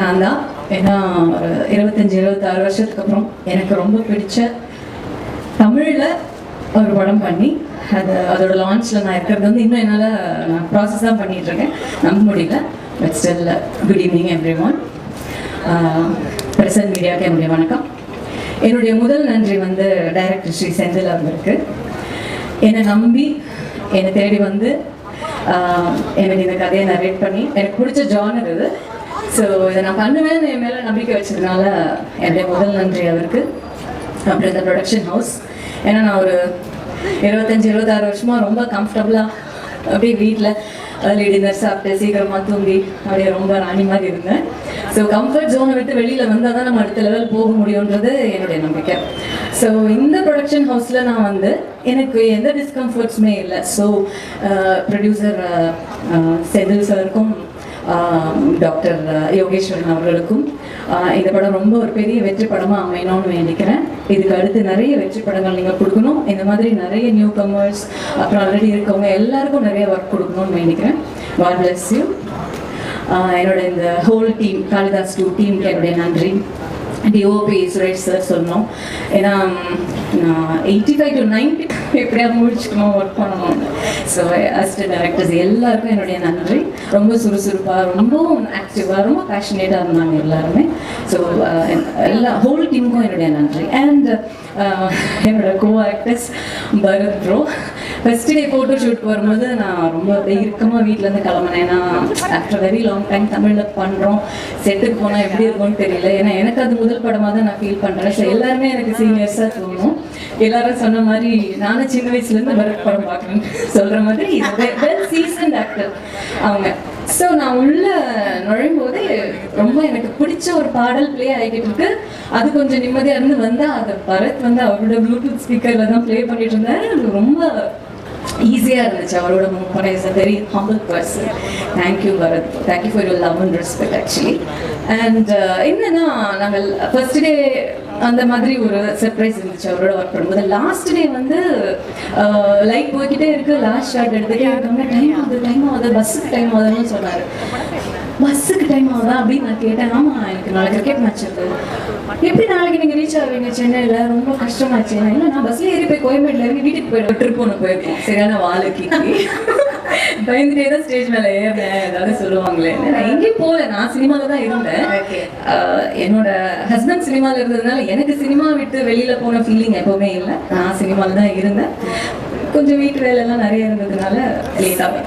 நான் தான். ஏன்னா ஒரு 25-26 வருஷத்துக்கு அப்புறம் எனக்கு ரொம்ப பிடிச்ச தமிழில் ஒரு படம் பண்ணி அதோட லான்ச்சில் நான் இருக்கிறது வந்து இன்னும் என்னால் நான் ப்ராசஸ் தான் பண்ணிகிட்ருக்கேன், நம்ப முடியல. But still good evening every one. Present மீடியாவுக்கு என்னுடைய வணக்கம். என்னுடைய முதல் நன்றி வந்து டைரக்டர் ஸ்ரீ செந்தில் அவர்களுக்கு. என்னை நம்பி என்னை தேடி வந்து எனக்கு இந்த கதையை நரேட் பண்ணி எனக்கு பிடிச்ச ஜானர் இது. ஸோ இதை நான் பண்ணுவேன்னு என் மேலே நம்பிக்கை வச்சதுனால என்னுடைய முதல் நன்றி அவருக்கு. அப்புறம் இந்த ப்ரொடக்ஷன் ஹவுஸ், ஏன்னா நான் ஒரு 25-26 வருஷமாக ரொம்ப கம்ஃபர்டபுளாக அப்படியே வீட்டில் ஏர்லி டின்னர் சாப்பிட்டு சீக்கிரமாக தூங்கி அப்படியே ரொம்ப ராணி மாதிரி இருந்தேன். ஸோ கம்ஃபர்ட் ஜோனை விட்டு வெளியில் வந்தால் தான் நம்ம அடுத்த லெவல் போக முடியுன்றது என்னுடைய நம்பிக்கை. ஸோ இந்த ப்ரொடக்ஷன் ஹவுஸில் நான் வந்து எனக்கு எந்த டிஸ்கம்ஃபர்ட்ஸுமே இல்லை. ஸோ ப்ரொடியூசர் செந்தில் சாருக்கும் டாக்டர் யோகேஸ்வரன் அவர்களுக்கும் இந்த படம் ரொம்ப ஒரு பெரிய வெற்றி படமாக அமையணும்னு வேண்டிக்கிறேன். இதுக்கு அடுத்து நிறைய வெற்றி படங்கள் நீங்கள் கொடுக்கணும். இந்த மாதிரி நிறைய நியூ கமர்ஸ் அப்புறம் ஆல்ரெடி இருக்கவங்க எல்லாருக்கும் நிறைய ஒர்க் கொடுக்கணும்னு வேண்டிக்கிறேன். God bless you. என்னோட இந்த ஹோல் டீம், காளிதாஸ் 2 டீமுக்கு என்னுடைய நன்றி. டிஓபி சுரேஷ் சார் சொல்லணும். ஏன்னா நான் 85 to 90 எப்படியாவது முடிச்சுக்கணும், ஒர்க் பண்ணணும். ஸோ அசிஸ்டன்ட் டைரக்டர்ஸ் எல்லாருக்கும் என்னுடைய நன்றி. ரொம்ப சுறுசுறுப்பாக, ரொம்பவும் ஆக்டிவாக, ரொம்ப பேஷனேட்டாக இருந்தாங்க எல்லாருமே. ஸோ எல்லா ஹோல் டீமுக்கும் என்னுடைய நன்றி. அண்ட் என்னோட co actors Bharath bro. First day photo shoot வரும்போது நான் ரொம்ப இறுக்கமாக வீட்டிலேருந்து கிளம்புனேன். ஏன்னா ஆஃப்டர் வெரி லாங் டைம் தமிழில் பண்ணுறோம், செட்டுக்கு போனால் எப்படி இருக்கும்னு தெரியல. ஏன்னா எனக்கு அது முதல் படமாக தான் நான் ஃபீல் பண்ணுறேன். ஸோ எல்லாருமே எனக்கு சீனியர்ஸாக தோணும். எல்லாரும் சொன்ன மாதிரி நானும் சின்ன வயசுலேருந்து பரத் படம் பார்க்குறேன்னு சொல்கிற மாதிரி வெல் சீசன்ட் ஆக்டர் அவங்க. ஸோ நான் உள்ள நுழையும் போதே ரொம்ப எனக்கு பிடிச்ச ஒரு பாடல் ப்ளே ஆகிக்கிட்டு இருக்கு. அது கொஞ்சம் நிம்மதியாக இருந்து வந்தால் அது பரத் வந்து அவரோட ப்ளூடூத் ஸ்பீக்கரில் தான் ப்ளே பண்ணிட்டு இருந்தாரு. எனக்கு ரொம்ப ஈஸியாக இருந்துச்சு அவரோட மூவ் பண்ண. Is a very humble person. Thank you Bharath, thank you for your love and respect actually. And என்னன்னா நாங்கள் ஃபர்ஸ்ட் டே அந்த மாதிரி ஒரு சர்ப்ரைஸ் இருந்துச்சு அவரோட ஒர்க் பண்ணும்போது. லாஸ்ட் டே வந்து லைட் போய்கிட்டே இருக்கு, லாஸ்ட் ஷாட் எடுத்துகிட்டே இருக்காங்க. டைம் ஆகுது பஸ்ஸுக்கு டைம் ஆகுதுன்னு சொன்னார். பஸ்ஸுக்கு டைம் ஆகுதா அப்படின்னு நான் கேட்டேன். ஆமாம், எனக்கு நாளைக்கு கிரிக்கெட் மேட்ச் இருக்குது. எப்படி நாளைக்கு நீங்கள் ரீச் ஆவீங்க சென்னையில்? ரொம்ப கஷ்டமாச்சு. இல்லை, நான் பஸ்ஸில் ஏறி போய் கோயம்பேட்டில் இறங்கி வீட்டுக்கு போயிடுவேன். ட்ரிப் ஒன்று போயிருக்கோம், சரியான வாழைக்கு பயந்துட்டே தான் ஸ்டேஜ் மேலே ஏறினேன். ஏதாவது சொல்லுவாங்களே. நான் எங்கேயும் போகல, நான் சினிமாவில் தான் இருந்தேன். என்னோட ஹஸ்பண்ட் சினிமாவில் இருந்ததுனால எனக்கு சினிமா விட்டு வெளியில் போன ஃபீலிங் எப்போவுமே இல்லை. நான் சினிமாவில் தான் இருந்தேன். கொஞ்சம் வீட்டு வேலையெல்லாம் நிறைய இருந்ததுனால லேட்டாக.